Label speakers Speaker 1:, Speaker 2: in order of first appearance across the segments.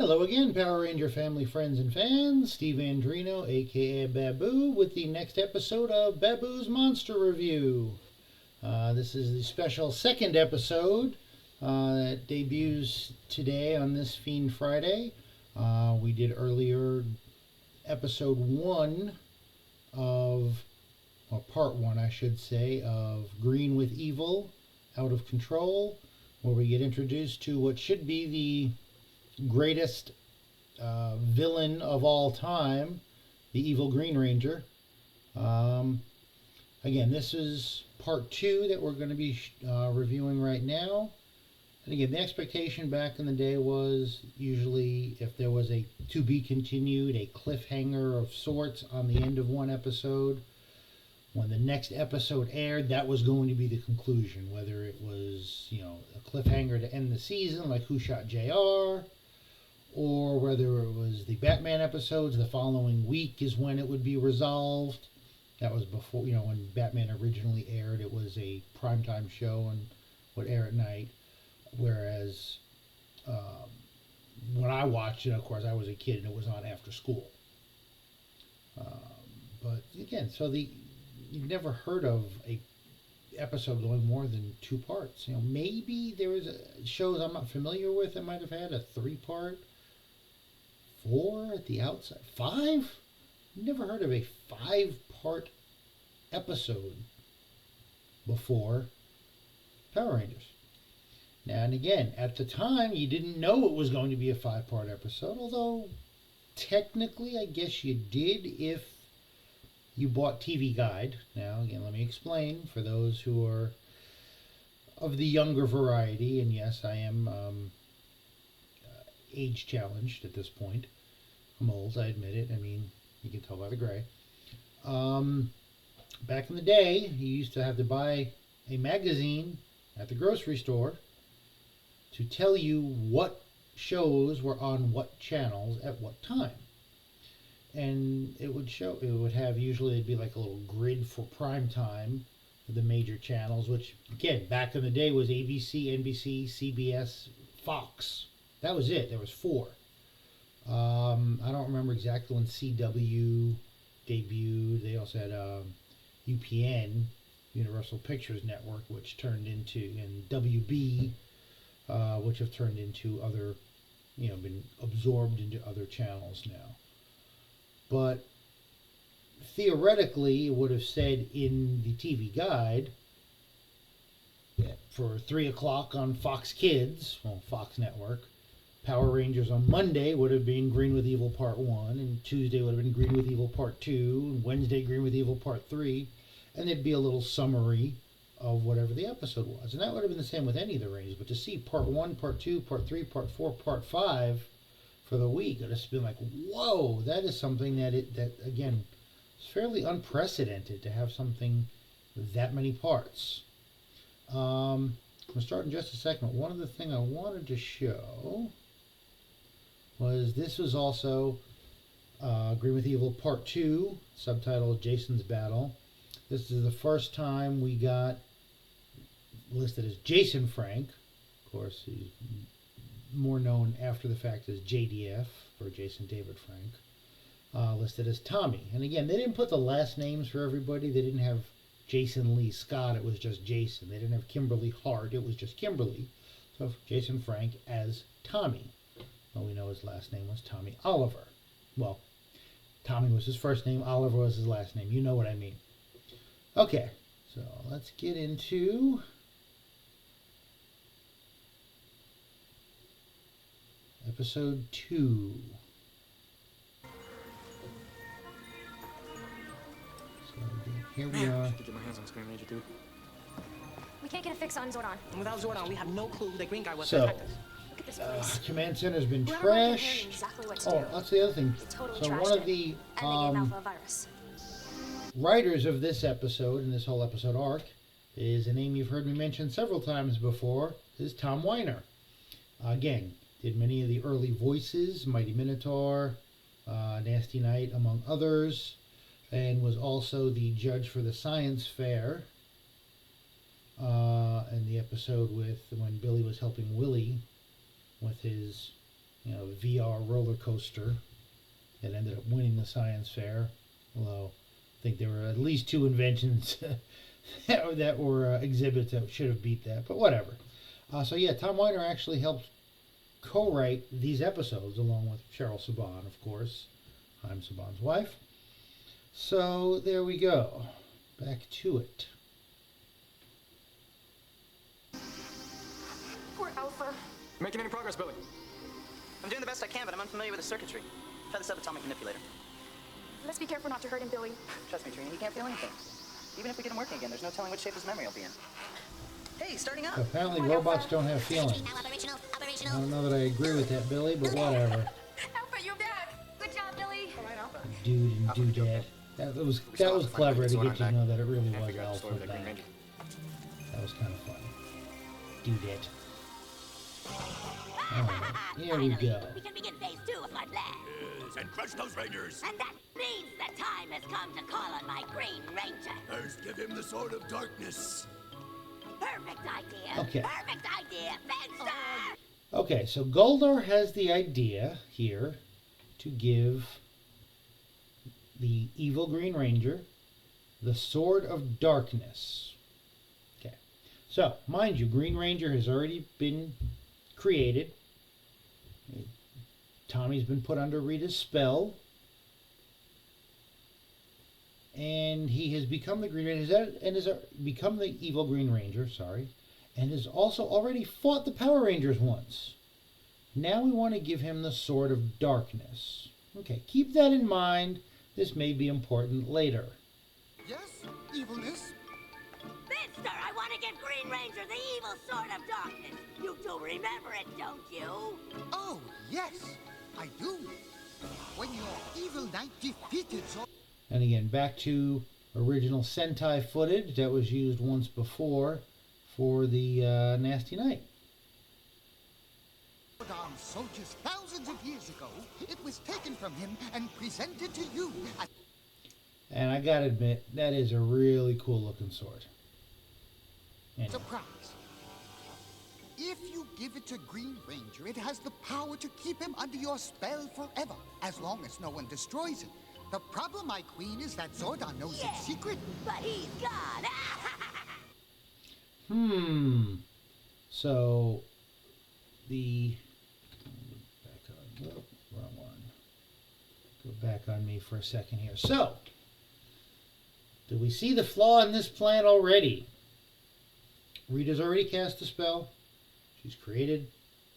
Speaker 1: Hello again, Power Ranger family, friends, and fans. Steve Andrino, aka Baboo, with the next episode of Baboo's Monster Review. This is the special second episode that debuts today on this Fiend Friday. We did earlier episode 1 of, or part 1, I should say, of Green with Evil, Out of Control, where we get introduced to what should be the greatest villain of all time, the evil Green Ranger. Again, this is part 2 that we're going to be reviewing right now. And again, the expectation back in the day was usually if there was a to be continued, a cliffhanger of sorts on the end of one episode, when the next episode aired, that was going to be the conclusion. Whether it was, a cliffhanger to end the season, like Who Shot JR, or whether it was the Batman episodes, the following week is when it would be resolved. That was before, when Batman originally aired, it was a primetime show and would air at night. Whereas when I watched it, of course, I was a kid and it was on after school. But again, so you've never heard of a episode going more than 2 parts. Maybe there was shows I'm not familiar with that might have had a 3-part. 4 at the outside. 5? Never heard of a 5-part episode before Power Rangers. Now, and again, at the time, you didn't know it was going to be a 5-part episode, although technically, I guess you did if you bought TV Guide. Now, again, let me explain for those who are of the younger variety, and yes, I am age challenged at this point. I'm old, I admit it. I mean, you can tell by the gray. Back in the day, you used to have to buy a magazine at the grocery store to tell you what shows were on what channels at what time. And it would have, usually it'd be like a little grid for prime time for the major channels, which again, back in the day was ABC, NBC, CBS, Fox. That was it. There was 4. I don't remember exactly when CW debuted. They also had UPN, Universal Pictures Network, which turned into, and WB, which have turned into other, been absorbed into other channels now. But theoretically, it would have said in the TV Guide that for 3 o'clock on Fox Kids, Fox Network, Power Rangers on Monday would have been Green with Evil Part 1, and Tuesday would have been Green with Evil Part 2, and Wednesday Green with Evil Part 3, and there'd be a little summary of whatever the episode was. And that would have been the same with any of the Rangers, but to see Part 1, Part 2, Part 3, Part 4, Part 5 for the week, it would have been like, whoa, that is something that again, is fairly unprecedented to have something with that many parts. I'm going to start in just a second, but one other thing I wanted to show was this was also Green with Evil Part 2, subtitled Jason's Battle. This is the first time we got listed as Jason Frank. Of course, he's more known after the fact as JDF, or Jason David Frank. Listed as Tommy. And again, they didn't put the last names for everybody. They didn't have Jason Lee Scott. It was just Jason. They didn't have Kimberly Hart. It was just Kimberly. So Jason Frank as Tommy. Well, we know his last name was Tommy Oliver. Well, Tommy was his first name, Oliver was his last name. You know what I mean. Okay, so let's get into episode 2. So here we are.
Speaker 2: I should get my hands on Screen Ranger, dude.
Speaker 3: We can't get a fix on Zordon.
Speaker 2: And without Zordon, we have no clue who the green guy was
Speaker 1: So,
Speaker 2: to protect us.
Speaker 3: Look at this place.
Speaker 1: Command Center's been
Speaker 3: Whoever wrote the
Speaker 1: trashed.
Speaker 3: knew exactly what to
Speaker 1: Oh,
Speaker 3: do.
Speaker 1: that's the other thing.
Speaker 3: They totally
Speaker 1: So
Speaker 3: trashed
Speaker 1: one of
Speaker 3: it.
Speaker 1: the
Speaker 3: And they gave Alpha a virus.
Speaker 1: writers of this episode and this whole episode arc is a name you've heard me mention several times before, is Tom Weiner. Again, did many of the early voices, Mighty Minotaur, Nasty Knight, among others, and was also the judge for the science fair in the episode with when Billy was helping Willie with his VR roller coaster that ended up winning the science fair. Although I think there were at least 2 inventions that were exhibits that should have beat that, but whatever. So yeah, Tom Weiner actually helped co-write these episodes along with Cheryl Saban, of course. I'm Saban's wife. So there we go. Back to it.
Speaker 3: Poor Alpha.
Speaker 2: Making any progress, Billy?
Speaker 4: I'm doing the best I can, but I'm unfamiliar with the circuitry. Try the subatomic manipulator.
Speaker 3: Let's be careful not to hurt him, Billy.
Speaker 4: Trust me, Trini, he can't feel anything. Even if we get him working again, there's no telling which shape his memory will be in. Hey, starting up!
Speaker 1: Apparently robots don't have feelings. I don't know that I agree with that, Billy, but whatever.
Speaker 3: Alpha, you're back. Good job, Billy.
Speaker 4: All right, Alpha.
Speaker 1: Dude and doodad. That was clever to get you to know that it really was Alpha back. That was kind of funny. Doodad. Alright, here we go.
Speaker 5: We can begin phase 2 of my plan.
Speaker 6: Yes, and crush those raiders.
Speaker 5: And that means the time has come to call on my Green Ranger.
Speaker 6: First, give him the sword of darkness.
Speaker 5: Perfect idea.
Speaker 1: Okay.
Speaker 5: Perfect idea. Fencer!
Speaker 1: Okay, so Goldar has the idea here to give the evil Green Ranger the Sword of Darkness. Okay, so mind you, Green Ranger has already been created. Tommy's been put under Rita's spell. And he has become the Green Ranger, and has become the evil Green Ranger, sorry, and has also already fought the Power Rangers once. Now we want to give him the Sword of Darkness. Okay, keep that in mind. This may be important later.
Speaker 7: Yes, evilness.
Speaker 5: Mister, I want to give Green Ranger the evil Sword of Darkness. You do remember it, don't you?
Speaker 7: Oh, yes, I do. When your evil knight defeated Zordon.
Speaker 1: And again, back to original Sentai footage that was used once before for the Nasty Night.
Speaker 7: Soldiers thousands of years ago, it was taken from him and presented to you.
Speaker 1: And I gotta admit, that is a really cool looking sword. Anyway.
Speaker 7: Surprise. If you give it to Green Ranger, it has the power to keep him under your spell forever, as long as no one destroys it. The problem, my queen, is that Zordon knows its secret.
Speaker 5: But he's gone.
Speaker 1: So, the... Back on... Whoop, wrong one. Go back on me for a second here. So, do we see the flaw in this plan already? Rita's already cast a spell. She's created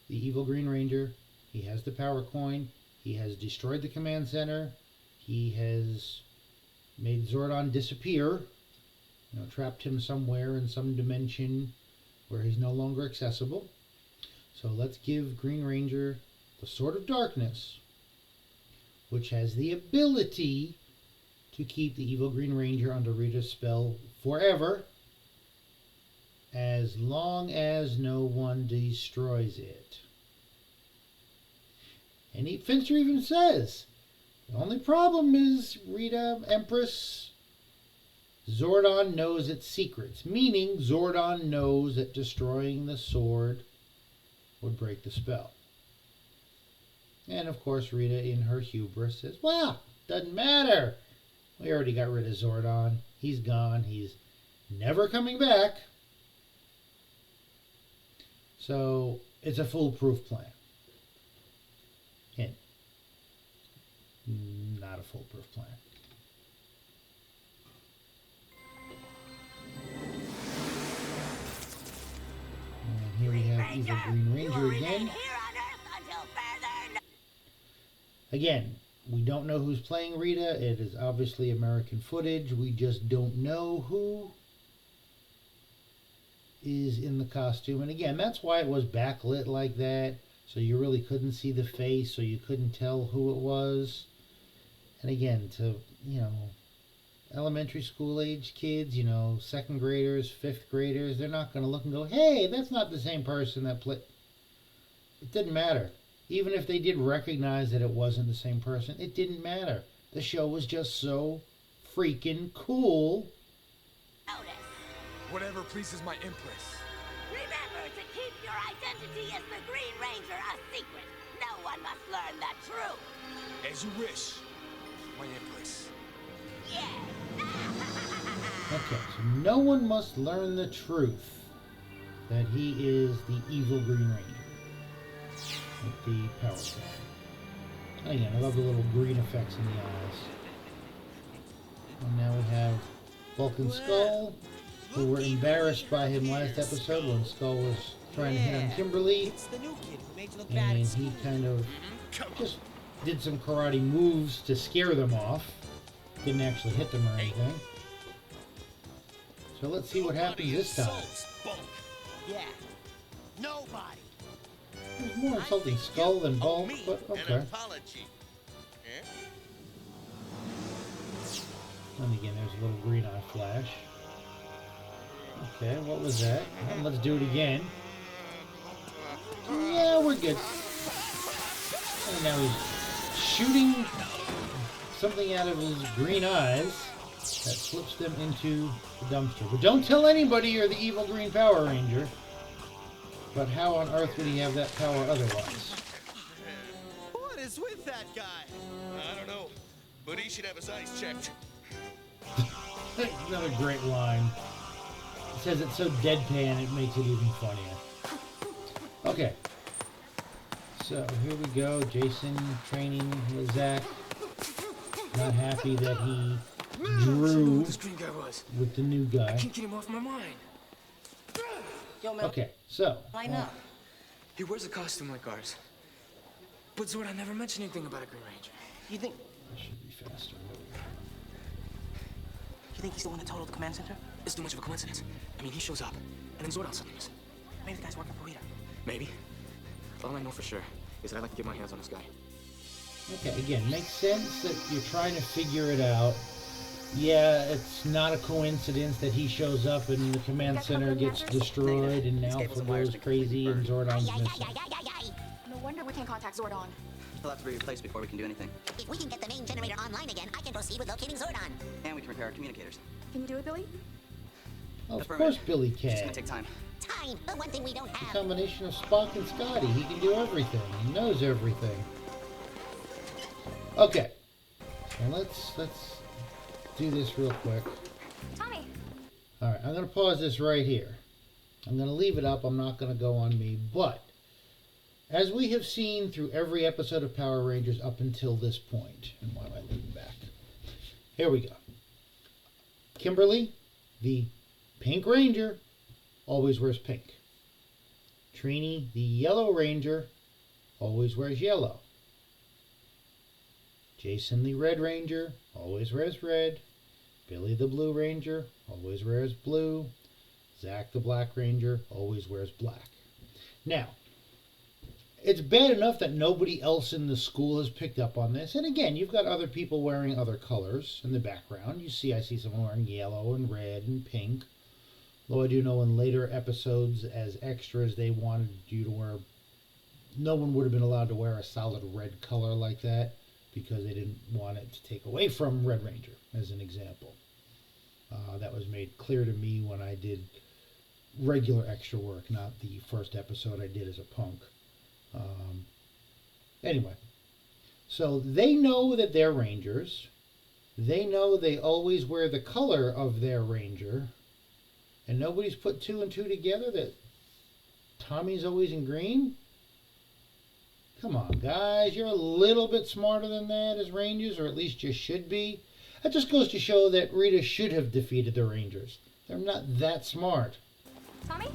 Speaker 1: the evil Green Ranger. He has the power coin. He has destroyed the command center. He has made Zordon disappear. Trapped him somewhere in some dimension where he's no longer accessible. So let's give Green Ranger the Sword of Darkness, which has the ability to keep the evil Green Ranger under Rita's spell forever, as long as no one destroys it. And Finster even says, the only problem is Rita, Empress, Zordon knows its secrets, meaning Zordon knows that destroying the sword would break the spell. And of course Rita, in her hubris, says, well, doesn't matter. We already got rid of Zordon. He's gone. He's never coming back. So it's a foolproof plan. Hint. Not a foolproof plan. And here we have Evil Green Ranger again. Again, we don't know who's playing Rita. It is obviously American footage. We just don't know who is in the costume. And again, that's why it was backlit like that. So you really couldn't see the face, so you couldn't tell who it was. And again, to, elementary school age kids, second graders, fifth graders, they're not going to look and go, hey, that's not the same person that played. It didn't matter. Even if they did recognize that it wasn't the same person, it didn't matter. The show was just so freaking cool.
Speaker 8: Whatever pleases my Empress.
Speaker 5: Remember to keep your identity as the Green Ranger a secret. No one must learn the truth.
Speaker 6: As you wish, my Empress.
Speaker 5: Yes.
Speaker 1: Okay, so no one must learn the truth that he is the evil Green Ranger with the power pad. Again, I love the little green effects in the eyes. And now we have Bulk and Skull, who were embarrassed by him last episode when Skull was trying to hit on Kimberly.
Speaker 2: It's the new kid who made you look bad
Speaker 1: And
Speaker 2: at
Speaker 1: he
Speaker 2: school.
Speaker 1: kind of just did some karate moves to scare them off. Didn't actually hit them or anything. So let's see what happens this time.
Speaker 2: Yeah. Nobody.
Speaker 1: It was more insulting Skull than Bulk, but okay.
Speaker 6: apology.
Speaker 1: And again, there's a little green eye flash. Okay, what was that? Well, let's do it again. Yeah, we're good. And now he's shooting something out of his green eyes that flips them into the dumpster. But don't tell anybody you're the evil Green Power Ranger. But how on earth would he have that power otherwise?
Speaker 2: What is with that guy?
Speaker 6: I don't know, but he should have his eyes checked.
Speaker 1: Another great line. It says it's so deadpan it makes it even funnier. Okay. So here we go. Jason training with Zach. Not happy that he drew
Speaker 2: This green guy was.
Speaker 1: with the new guy.
Speaker 2: Can't get him off my mind.
Speaker 4: Yo, Mel,
Speaker 1: Okay, so
Speaker 4: line up.
Speaker 2: He wears a costume like ours. But Zordon never mentioned anything about a Green Ranger.
Speaker 4: You think
Speaker 1: this should be faster.
Speaker 4: he's the one that totaled the command center?
Speaker 2: It's too much of a coincidence. I mean, he shows up, and then Zordon suddenly missing.
Speaker 4: Maybe the guy's working for Rita.
Speaker 2: Maybe. All I know for sure is that I'd like to get my hands on this guy.
Speaker 1: Okay, again, makes sense that you're trying to figure it out. Yeah, it's not a coincidence that he shows up and the command center gets destroyed and Alpha goes crazy and Zordon's missing.
Speaker 3: No wonder we can't contact Zordon.
Speaker 4: He'll have to be replaced before we can do anything.
Speaker 5: If we can get the main generator online again, I can proceed with locating Zordon.
Speaker 4: And we can repair our communicators.
Speaker 3: Can you do it, Billy?
Speaker 1: Of course Billy
Speaker 4: It's just
Speaker 1: can.
Speaker 4: gonna take time.
Speaker 5: Time, the one thing we don't
Speaker 1: A
Speaker 5: have.
Speaker 1: combination of Spock and Scotty. He can do everything. He knows everything. Okay. So let's do this real quick.
Speaker 3: Tommy!
Speaker 1: Alright, I'm going to pause this right here. I'm going to leave it up. I'm not going to go on me. But, as we have seen through every episode of Power Rangers up until this point, and why am I leaning back? Here we go. Kimberly, the Pink Ranger, always wears pink. Trini, the Yellow Ranger, always wears yellow. Jason, the Red Ranger, always wears red. Billy, the Blue Ranger, always wears blue. Zach, the Black Ranger, always wears black. Now, it's bad enough that nobody else in the school has picked up on this. And again, you've got other people wearing other colors in the background. I see someone wearing yellow and red and pink. Though I do know in later episodes as extras they wanted you to wear... No one would have been allowed to wear a solid red color like that because they didn't want it to take away from Red Ranger, as an example. That was made clear to me when I did regular extra work, not the first episode I did as a punk. Anyway, so they know that they're Rangers. They know they always wear the color of their Ranger. And nobody's put two and two together that Tommy's always in green? Come on, guys. You're a little bit smarter than that as Rangers, or at least you should be. That just goes to show that Rita should have defeated the Rangers. They're not that smart.
Speaker 3: Tommy?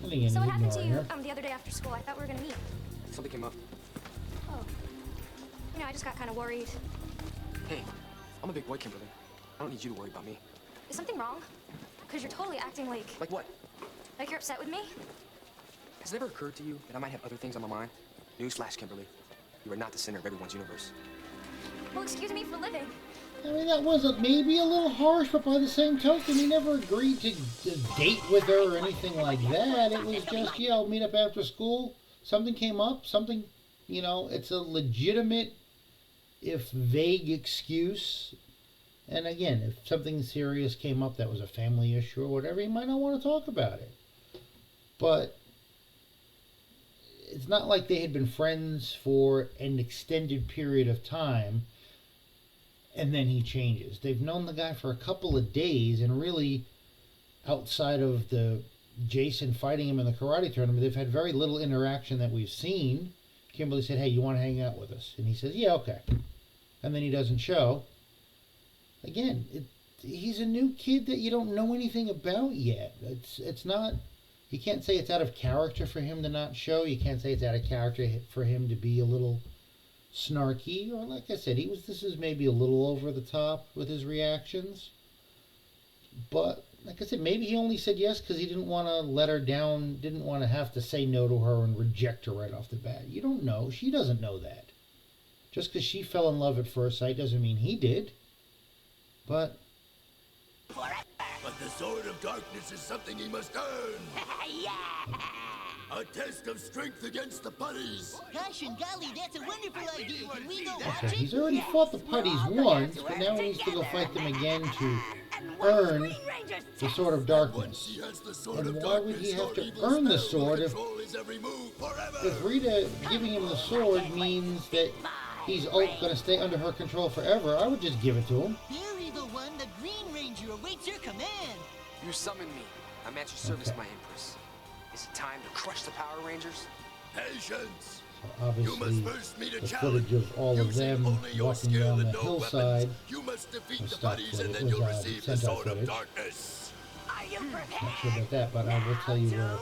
Speaker 1: And again,
Speaker 3: So what
Speaker 1: he's
Speaker 3: happened to
Speaker 1: ignoring
Speaker 3: you
Speaker 1: her.
Speaker 3: the other day after school? I thought we were gonna meet.
Speaker 2: Something came up.
Speaker 3: Oh. You know, I just got kind of worried.
Speaker 2: Hey, I'm a big boy, Kimberly. I don't need you to worry about me.
Speaker 3: Is something wrong? Because you're totally acting like
Speaker 2: Like what?
Speaker 3: you're upset with me.
Speaker 2: Has it ever occurred to you that I might have other things on my mind? Newsflash, Kimberly. You are not the center of everyone's universe.
Speaker 3: Well, excuse me for living.
Speaker 1: I mean, that was maybe a little harsh, but by the same token, he never agreed to date with her or anything like that. It was just, yeah, I'll meet up after school. Something came up, something, it's a legitimate, if vague, excuse. And again, if something serious came up that was a family issue or whatever, he might not want to talk about it. But it's not like they had been friends for an extended period of time and then he changes. They've known the guy for a couple of days, and really, outside of the Jason fighting him in the karate tournament, they've had very little interaction that we've seen. Kimberly said, "Hey, you want to hang out with us?" And he says, "Yeah, okay." And then he doesn't show. Again, he's a new kid that you don't know anything about yet. It's not. You can't say it's out of character for him to not show. You can't say it's out of character for him to be a little snarky, or like I said, this is maybe a little over the top with his reactions. But like I said, maybe he only said yes because he didn't want to let her down, didn't want to have to say no to her and reject her right off the bat. You don't know. She doesn't know that. Just because she fell in love at first sight doesn't mean he did. But
Speaker 6: the Sword of Darkness is something he must earn. A test of strength against the putties.
Speaker 8: Gosh and golly, that's a wonderful idea. Can we go
Speaker 1: so
Speaker 8: watch it?
Speaker 1: he's already fought the putties once, but now he needs to go fight them again to earn the Sword of Darkness. And why would he have to earn the sword if Rita giving him the sword means that he's going to stay under her control forever? I would just give it to him.
Speaker 8: There, Evil One, the Green Ranger awaits your command.
Speaker 2: You summoned me. I'm at your service, my Empress. Is it time to crush the Power Rangers?
Speaker 6: Patience.
Speaker 1: So obviously, the footage of all of them walking down the hillside was stock footage, was sent-out footage. Not sure about that, but I will tell you where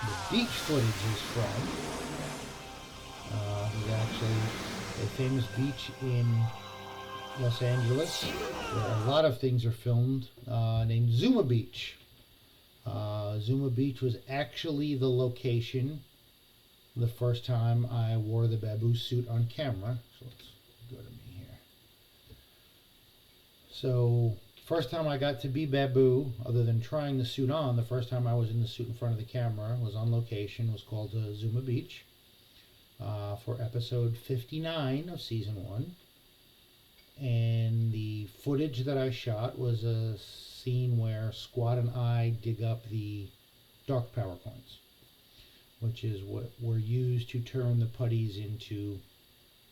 Speaker 1: the beach footage is from. There's actually a famous beach in Los Angeles where a lot of things are filmed, named Zuma Beach. Zuma Beach was actually the location the first time I wore the Baboo suit on camera. So let's go to me here. So first time I got to be Baboo, other than trying the suit on, the first time I was in the suit in front of the camera was on location, was called Zuma Beach, for episode 59 of season 1. And the footage that I shot was a scene where Squad and I dig up the dark power coins, which is what were used to turn the putties into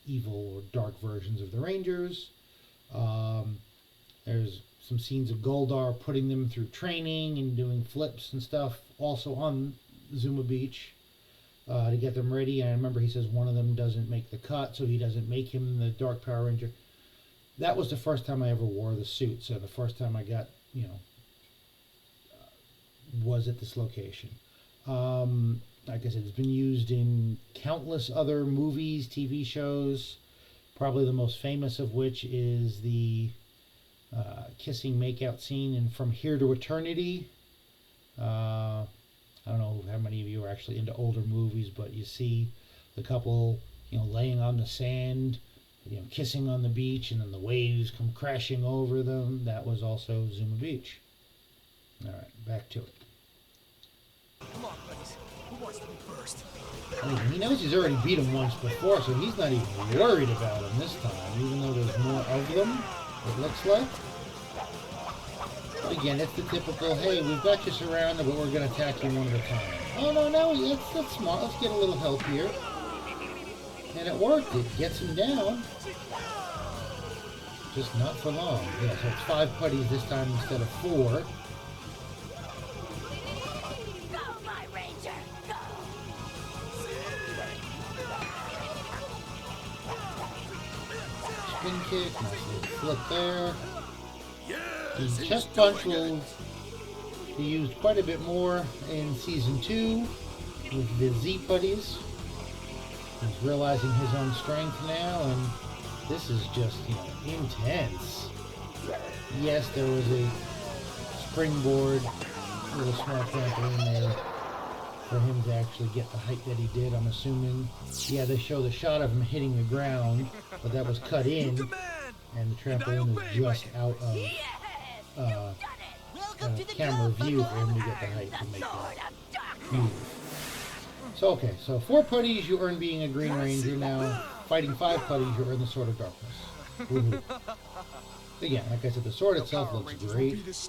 Speaker 1: evil or dark versions of the Rangers. There's some scenes of Goldar putting them through training and doing flips and stuff also on Zuma Beach to get them ready. And I remember he says one of them doesn't make the cut, so he doesn't make him the Dark Power Ranger. That was the first time I ever wore the suit. So the first time I got, was at this location. Like I said, it's been used in countless other movies, TV shows, probably the most famous of which is the kissing makeout scene in From Here to Eternity. I don't know how many of you are actually into older movies, but you see the couple, laying on the sand, kissing on the beach, and then the waves come crashing over them. That was also Zuma Beach. All right, back to it.
Speaker 2: Come on, buddies. Who wants to be first?
Speaker 1: I mean, he knows he's already beat him once before, so he's not even worried about him this time, even though there's more of them, it looks like. But again, it's the typical, hey, we've got you surrounded, but we're going to attack you one at a time. Oh, no, that's smart. Let's get a little help here. And it worked. It gets him down. Just not for long. Yeah, so it's 5 putties this time instead of 4.
Speaker 5: Go, my Ranger, go!
Speaker 1: Spin kick, nice little flip there. The chest punch will be used quite a bit more in season 2 with the Z putties. He's realizing his own strength now, and this is just, intense. Yes, there was a springboard, little smart trampoline there for him to actually get the height that he did, I'm assuming. Yeah, they show the shot of him hitting the ground, but that was cut in, and the trampoline was just out of camera view for him to get the height to make that move. So, okay, so 4 putties, you earn being a Green Ranger. Now, fighting 5 putties, you earn the Sword of Darkness. Woohoo. Again, like I said, the sword itself looks great. I think it's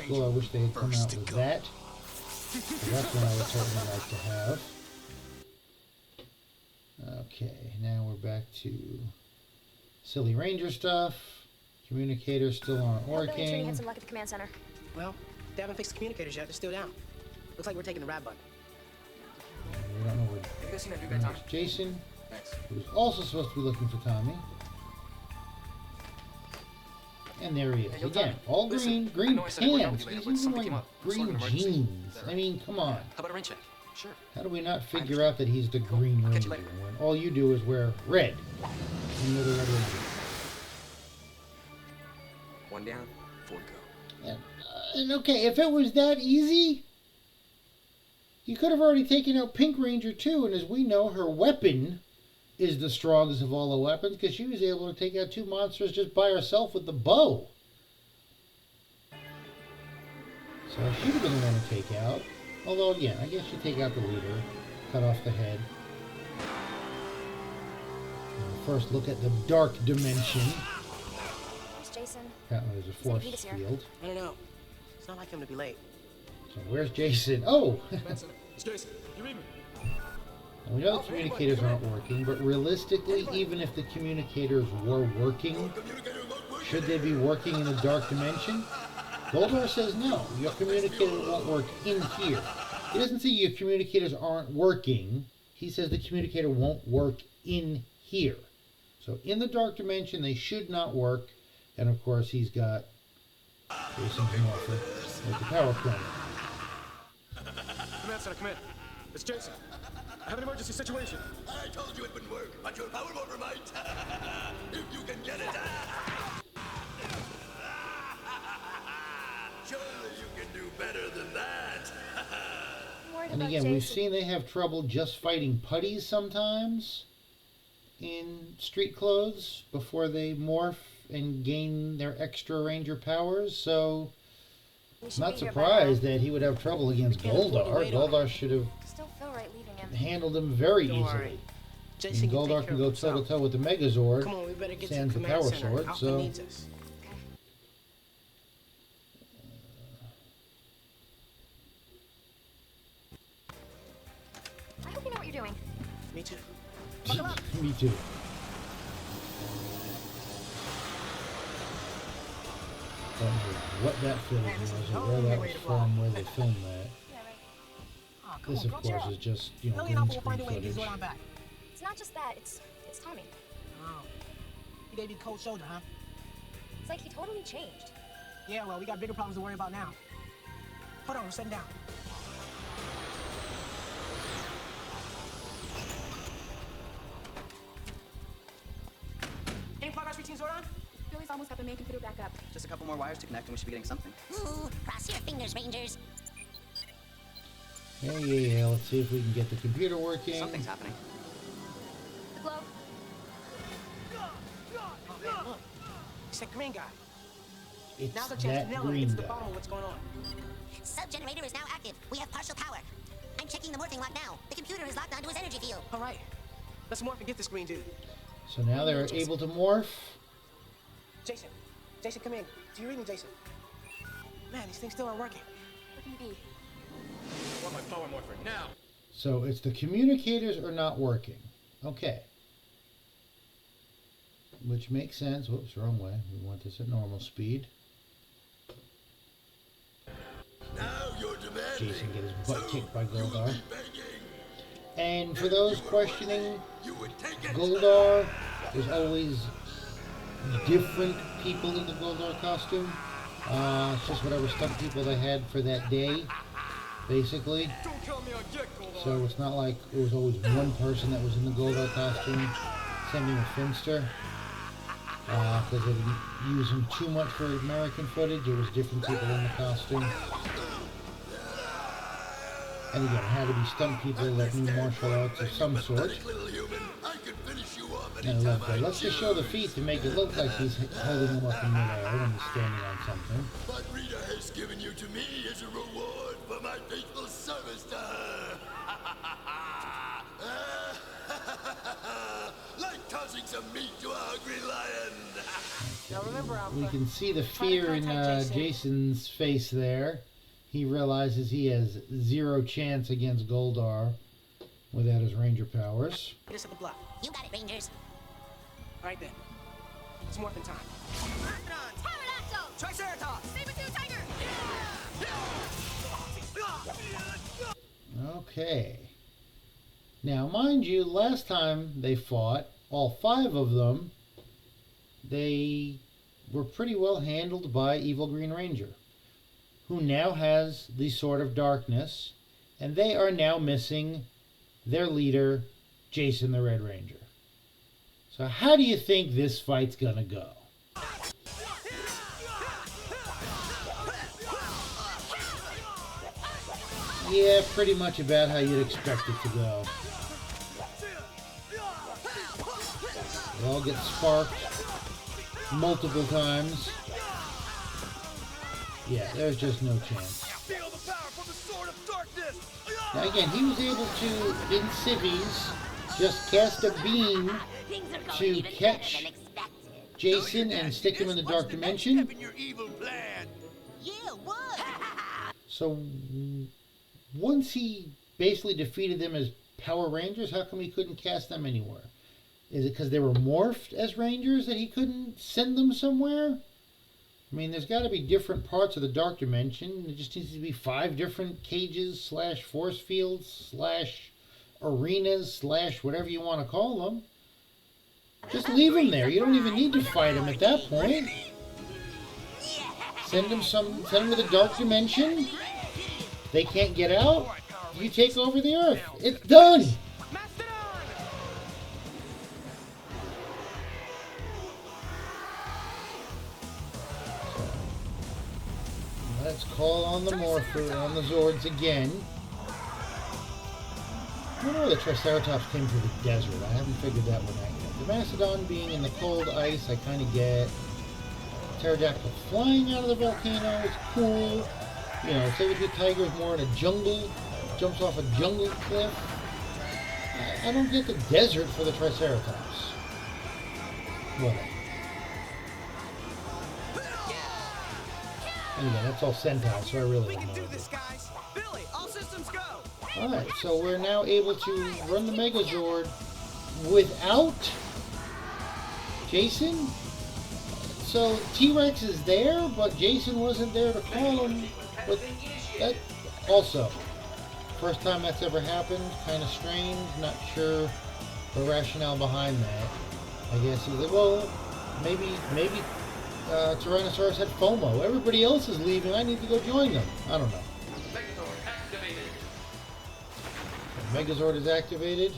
Speaker 1: cool. I wish they had come out with that So that's one I would certainly like to have. Okay, now we're back to silly ranger stuff. Communicators still aren't
Speaker 3: Billy and Trini
Speaker 1: working.
Speaker 3: had some luck at the command center.
Speaker 9: Well, they haven't fixed the communicators yet. They're still down. Looks like we're taking the rad button.
Speaker 1: We don't know where
Speaker 2: You guys seen that new guy, Tommy?
Speaker 1: Jason,
Speaker 2: Thanks.
Speaker 1: who's also supposed to be looking for Tommy. And there he is.
Speaker 2: Hey, yo,
Speaker 1: Again,
Speaker 2: Tommy,
Speaker 1: all
Speaker 2: listen,
Speaker 1: green
Speaker 2: I know I said I'd work out
Speaker 1: pants.
Speaker 2: with you
Speaker 1: He's
Speaker 2: later, but
Speaker 1: even
Speaker 2: something came
Speaker 1: wearing
Speaker 2: up. It's like
Speaker 1: green
Speaker 2: an emergency.
Speaker 1: jeans.
Speaker 2: Is that
Speaker 1: I mean, come on.
Speaker 2: How about a rain check? Sure.
Speaker 1: How do we not figure out that he's the Green
Speaker 2: I'll catch
Speaker 1: Ranger
Speaker 2: you later.
Speaker 1: when all you do is wear red? And you're the Red Ranger.
Speaker 2: One down, 4 to go.
Speaker 1: And okay, if it was that easy, you could have already taken out Pink Ranger too. And as we know, her weapon is the strongest of all the weapons because she was able to take out 2 monsters just by herself with the bow. So she would have been the one to take out. Although again, I guess you take out the leader, cut off the head. And first, look at the dark dimension.
Speaker 3: Where's Jason?
Speaker 1: Apparently, there's a force field.
Speaker 9: I don't know. It's not like him to be late.
Speaker 1: So where's Jason? Oh!
Speaker 6: It's Jason. You read me?
Speaker 1: And we know the communicators aren't working, but realistically, even if the communicators were working, should they be working in a dark dimension? Goldar says no. Your communicator won't work in here. He doesn't say your communicators aren't working. He says the communicator won't work in here. So in the dark dimension, they should not work. And of course, he's got Jason's Morphin with the power plant.
Speaker 2: Command center, come in. It's Jason. I have an emergency situation.
Speaker 6: I told you it wouldn't work, but your power motor might. If you can get it. Surely you can do better than that.
Speaker 3: I'm worried
Speaker 1: And
Speaker 3: about
Speaker 1: again, we've
Speaker 3: Jason.
Speaker 1: seen they have trouble just fighting putties sometimes in street clothes before they morph and gain their extra ranger powers. So,
Speaker 3: We should
Speaker 1: not
Speaker 3: be here by
Speaker 1: surprised
Speaker 3: now.
Speaker 1: that he would have trouble against
Speaker 9: We can't afford to
Speaker 1: Goldar.
Speaker 9: wait on
Speaker 1: Goldar should have
Speaker 3: Still feel right leaving him.
Speaker 1: handled him very
Speaker 9: Don't
Speaker 1: easily.
Speaker 9: worry.
Speaker 1: And
Speaker 9: Jason can take
Speaker 1: Goldar
Speaker 9: care
Speaker 1: can
Speaker 9: of
Speaker 1: go
Speaker 9: himself.
Speaker 1: toe to toe with the Megazord.
Speaker 9: Come on, we better get
Speaker 1: Sans
Speaker 9: to
Speaker 1: the
Speaker 9: the command
Speaker 1: power
Speaker 9: center.
Speaker 1: sword,
Speaker 9: Alpha
Speaker 1: so-
Speaker 9: needs us.
Speaker 3: Okay. I hope you know what you're doing.
Speaker 9: Me too.
Speaker 1: Me too. Don't know what that footage was or where that was from, where they filmed that.
Speaker 3: Yeah, right.
Speaker 9: Oh, come
Speaker 1: This,
Speaker 9: on,
Speaker 1: of
Speaker 9: girl, cheer
Speaker 1: course,
Speaker 9: up.
Speaker 1: is just, you know,
Speaker 9: Billy and
Speaker 1: green
Speaker 9: Alpha will
Speaker 1: screen
Speaker 9: find a way to get
Speaker 1: footage.
Speaker 9: Zordon back.
Speaker 3: It's not just that. It's Tommy.
Speaker 9: Oh. He gave you the cold shoulder, huh?
Speaker 3: It's like he totally changed.
Speaker 9: Yeah, well, we got bigger problems to worry about now. Hold on, we're sitting down. Any progress routine, Zordon?
Speaker 10: Billy's almost got the main computer back up.
Speaker 4: Just a couple more wires to connect and we should be getting something.
Speaker 5: Ooh, cross your fingers, Rangers.
Speaker 1: Yeah. Let's see if we can get the computer working.
Speaker 4: Something's happening.
Speaker 3: The globe.
Speaker 9: Oh, man, look. It's that green guy.
Speaker 1: It's
Speaker 9: Now's our chance
Speaker 1: that
Speaker 9: to nail him
Speaker 1: green
Speaker 9: against the
Speaker 1: guy.
Speaker 9: phone. What's going on?
Speaker 5: Sub-generator is now active. We have partial power. I'm checking the morphing lock now. The computer is locked onto his energy field.
Speaker 9: All right. Let's morph and get this green dude.
Speaker 1: So now they're able to morph.
Speaker 9: Jason. Jason, come in. Do you read me, Jason? Man, these things still aren't working.
Speaker 3: What can you be?
Speaker 2: I want my power morphin now.
Speaker 1: So it's the communicators are not working. Okay. Which makes sense. Whoops, wrong way. We want this at normal speed.
Speaker 6: Now you're demanding.
Speaker 1: Jason get his butt
Speaker 6: So
Speaker 1: kicked by
Speaker 6: you will
Speaker 1: Goldar.
Speaker 6: be begging.
Speaker 1: And for those questioning,
Speaker 6: You would take it.
Speaker 1: Goldar, there's always different people in the Goldar costume. It's just whatever stunt people they had for that day, basically.
Speaker 2: Don't kill me or get Goldar.
Speaker 1: So it's not like it was always one person that was in the Goldar costume. Same thing with Finster. Because they didn't use him too much for American footage. There was different people in the costume. And again, it had to be stunt people that knew martial arts of some sort.
Speaker 6: Pathetic little human. I could finish you off
Speaker 1: And I
Speaker 6: anytime
Speaker 1: love that. Let's just show the feet to make it look like he's holding him up in midair when he's standing on something.
Speaker 6: What Rita has given you to me is a reward for my faithful service to her. Like tossing some meat to a hungry lion.
Speaker 9: Now remember, Alpha.
Speaker 1: We can see the
Speaker 9: Try to
Speaker 1: fear in
Speaker 9: contact Jason.
Speaker 1: Jason's face there. He realizes he has zero chance against Goldar without his ranger powers.
Speaker 9: Hit us at the block.
Speaker 5: You got it, Rangers.
Speaker 9: Right then. It's Morphin time.
Speaker 3: Pterodactyl!
Speaker 9: Triceratops!
Speaker 3: Saber-tooth tiger!
Speaker 1: Okay. Now, mind you, last time they fought, all 5 of them, they were pretty well handled by Evil Green Ranger, who now has the Sword of Darkness, and they are now missing their leader, Jason the Red Ranger. So how do you think this fight's gonna go? Yeah, pretty much about how you'd expect it to go. They all get sparked multiple times. Yeah, there's just no chance. Now again, he was able to, in civvies, just cast a beam to catch Jason and stick him in the Dark Dimension.
Speaker 8: Yeah, what?
Speaker 1: So once he basically defeated them as Power Rangers, how come he couldn't cast them anywhere? Is it because they were morphed as Rangers that he couldn't send them somewhere? I mean, there's got to be different parts of the Dark Dimension. There just needs to be 5 different cages / force fields / arenas / whatever you want to call them. Just leave them there. You don't even need to fight them at that point. Send them to the Dark Dimension. They can't get out. You take over the Earth. It's done. Let's call on the Morphin, on the Zords again. I wonder where the Triceratops came through the desert. I haven't figured that one out yet. The Mastodon being in the cold ice, I kind of get. Pterodactyl flying out of the volcano is cool. You know, Saber-tooth Tiger is more in a jungle, jumps off a jungle cliff. I don't get the desert for the Triceratops. Whatever. And again, that's all Sentai, so I really don't know.
Speaker 9: Billy, all systems go.
Speaker 1: Alright, so we're now able to run the Megazord without Jason. So T-Rex is there, but Jason wasn't there to call him. But that also, first time that's ever happened, kind of strange. Not sure the rationale behind that. I guess he was like, well, maybe Tyrannosaurus had FOMO. Everybody else is leaving. I need to go join them. I don't know. Megazord is activated.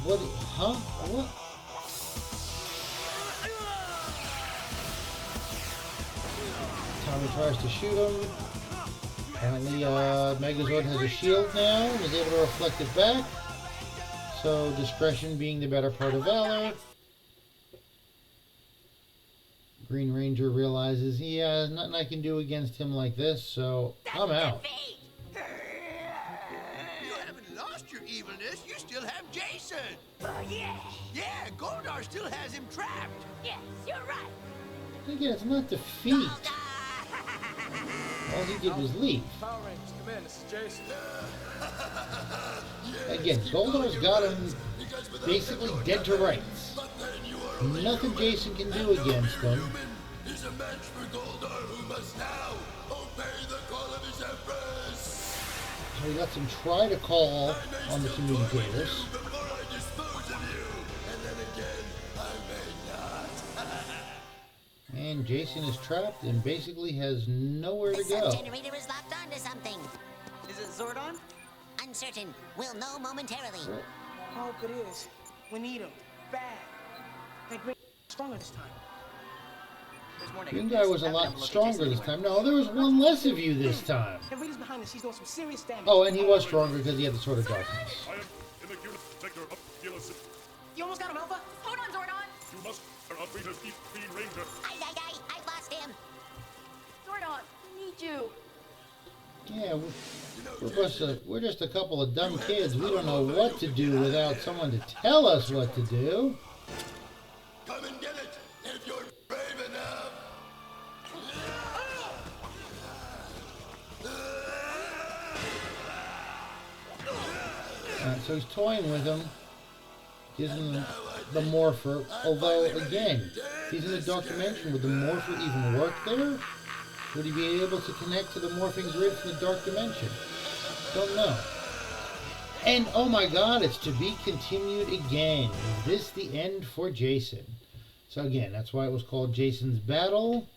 Speaker 1: What? Huh? What? Tommy tries to shoot him. Apparently, Megazord has a shield now and is able to reflect it back. So, discretion being the better part of valor. Green Ranger realizes, yeah, there's nothing I can do against him like this, so I'm out.
Speaker 6: You haven't lost your evilness. You still have Jason.
Speaker 5: Oh, yeah.
Speaker 6: Yeah, Goldar still has him trapped.
Speaker 5: Yes, you're right.
Speaker 1: Again, it's not defeat. All he did was leave.
Speaker 9: Power Rangers, come in. This is Jason.
Speaker 1: Again, Goldar's got him basically dead to rights. Nothing Jason can do against him.
Speaker 6: Is a match for Goldar, who must now obey the call of his empress.
Speaker 1: So he lets him try to call on the communicators.
Speaker 6: Before I dispose of you, and then again, I may not.
Speaker 1: And Jason is trapped and basically has nowhere to go.
Speaker 5: The generator is locked onto something.
Speaker 4: Is it Zordon?
Speaker 5: Uncertain. We'll know momentarily.
Speaker 9: Hope it is. We need him. Bad. That Green stronger this time.
Speaker 4: There's more
Speaker 1: Green guy was a lot stronger this time. No, there was one less of you this time.
Speaker 9: The Raiders behind us, he's doing some serious damage.
Speaker 1: Oh, and he was stronger because he had the Sword of Darkness.
Speaker 11: I am in the unit sector of Gillis.
Speaker 9: You almost got him, Alpha?
Speaker 3: Hold on, Zordon!
Speaker 11: You must outreach as Green Ranger.
Speaker 5: I lost him.
Speaker 3: Zordon, we need you.
Speaker 1: Yeah, we're just a couple of dumb kids. We don't know what to do without someone to tell us what to do.
Speaker 6: Come and get it, if you're brave enough.
Speaker 1: So he's toying with him, gives him the morpher. Although, again, he's in a dark dimension. Would the morpher even work there? Would he be able to connect to the morphing grid from the dark dimension? Don't know. And, oh my god, it's to be continued again. Is this the end for Jason? So again, that's why it was called Jason's Battle.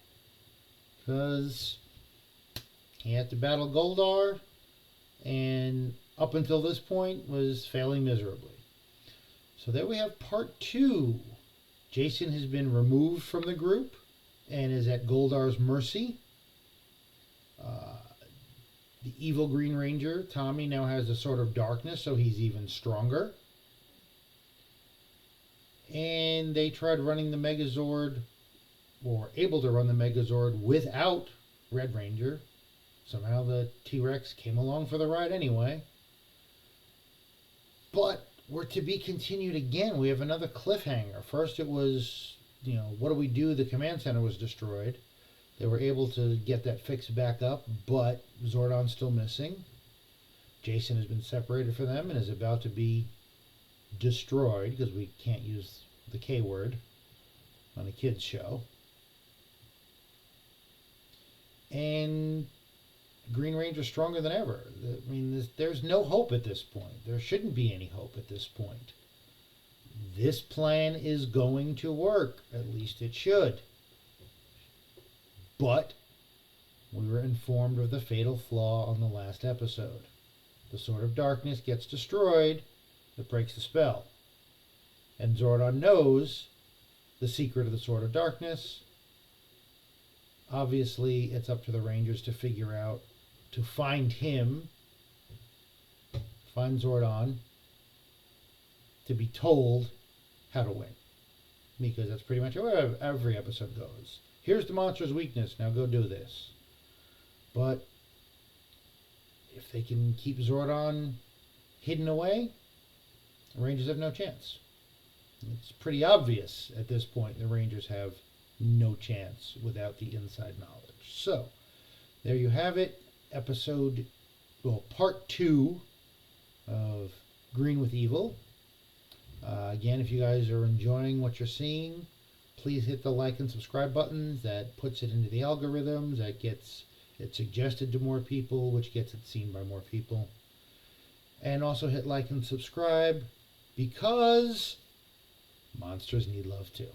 Speaker 1: Because he had to battle Goldar. And up until this point was failing miserably. So there we have part 2. Jason has been removed from the group and is at Goldar's mercy. The evil Green Ranger, Tommy, now has the Sword of Darkness, so he's even stronger. And they tried running the Megazord, or able to run the Megazord without Red Ranger. Somehow the T-Rex came along for the ride anyway. But we're to be continued again. We have another cliffhanger. First it was, what do we do? The command center was destroyed. They were able to get that fixed back up, but Zordon's still missing. Jason has been separated from them and is about to be destroyed, because we can't use the K word on a kid's show. And Green Ranger's stronger than ever. I mean, there's no hope at this point. There shouldn't be any hope at this point. This plan is going to work. At least it should. But we were informed of the fatal flaw on the last episode. The Sword of Darkness gets destroyed. It breaks the spell. And Zordon knows the secret of the Sword of Darkness. Obviously, it's up to the Rangers to figure out, to find him, find Zordon, to be told how to win. Because that's pretty much where every episode goes. Here's the monster's weakness, now go do this. But if they can keep Zordon hidden away, the Rangers have no chance. It's pretty obvious at this point the Rangers have no chance without the inside knowledge. So, there you have it. Part 2 of Green with Evil. Again, if you guys are enjoying what you're seeing, please hit the like and subscribe buttons. That puts it into the algorithms. That gets it suggested to more people, which gets it seen by more people. And also hit like and subscribe, because monsters need love too.